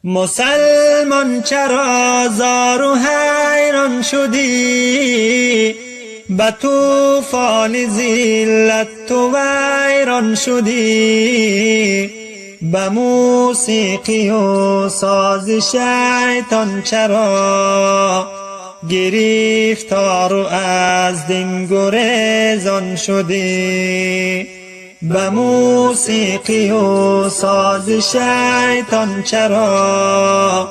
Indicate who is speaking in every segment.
Speaker 1: مسلمان چرا زار و حیران شدی؟ به طوفان ذلت تو ویران شدی. به موسیقی و ساز شیطان چرا گرفتار و از دین گریزان شدی؟ به موسیقی و ساز شیطان چرا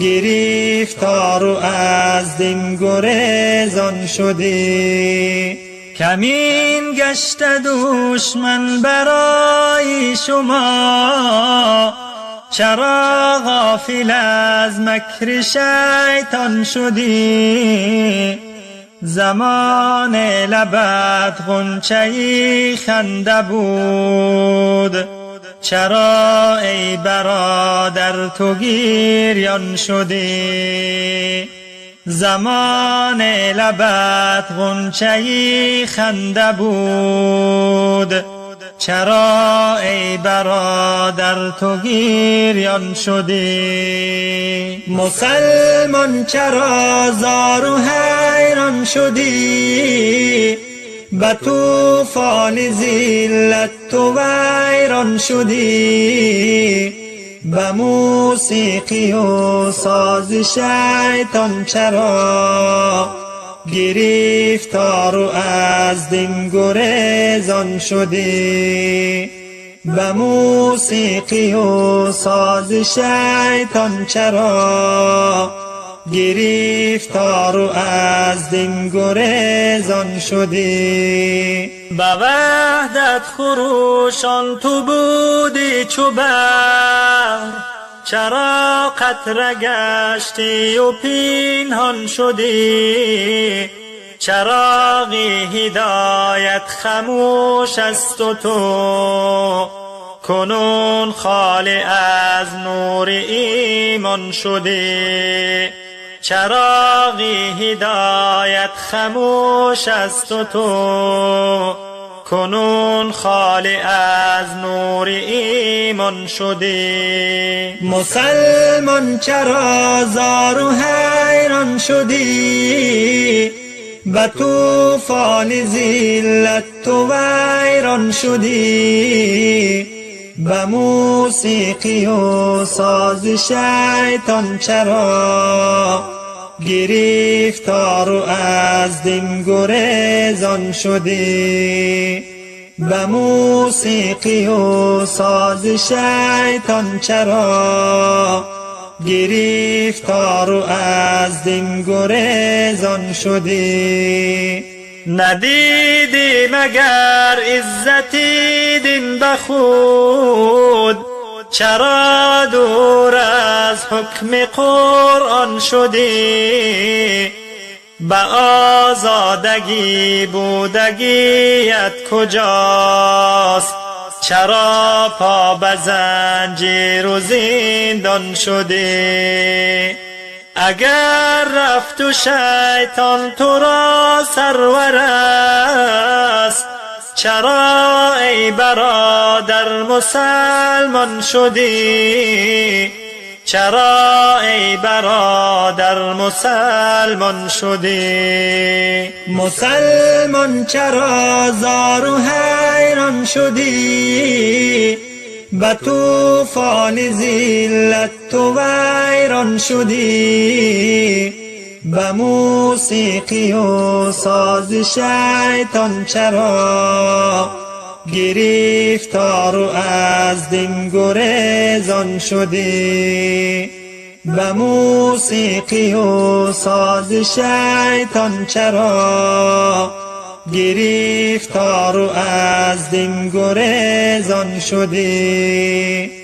Speaker 1: گرفتار و از دین گریزان شدی؟ کمین گشت دشمن برای شما، چرا غافل از مکر شیطان شدی؟ زمان لبت غنچه خنده بود، چرا ای برادر تو گریان شدی؟ زمان لبت غنچه خنده بود، چرا ای برادر تو گریان شدی؟ مسلمان چرا زار و حیران شدی؟ به طوفان ذلت تو ویران شدی. به موسیقی و ساز شیطان چرا گرفتار و از دین گریزان شدی؟ به موسیقی و ساز شیطان چرا گرفتار و از دین گریزان شدی؟ به وحدت خروشان تو بودی چو بحر، چرا قطره گشتی و پنهان شدی؟ چراغ هدایت خموش است و تو کنون خالی از نور ایمان شدی. چراغ هدایت خموش است و تو کنون خالی از نور ایمان شدی. مسلمان چرا زار و حیران شدی؟ به طوفان ذلت تو ویران شدی. به موسیقی و ساز شیطان چرا گرفتار و از دین گریزان شدی؟ به موسیقی و ساز شیطان چرا گرفتار و از دین گریزان شدی؟ ندیدی مگر عزتی دین به خود، چرا دور از حکم قرآن شدی؟ به آزادگی بودگیت کجاست؟ چرا پا به زنجیر و زندان شدی؟ اگر رفت و شیطان تو را سرور است، چرا ای برادر مسلمان شدی؟ چرا ای برادر مسلمان شدی؟ مسلمان چرا زار و حیران شدی؟ به طوفان ذلت تو ویران شدی. به موسیقی و ساز شیطان چرا گرفتار و از دین گریزان شدی؟ به موسیقی و ساز شیطان چرا گرفتار و از دین گریزان شدی؟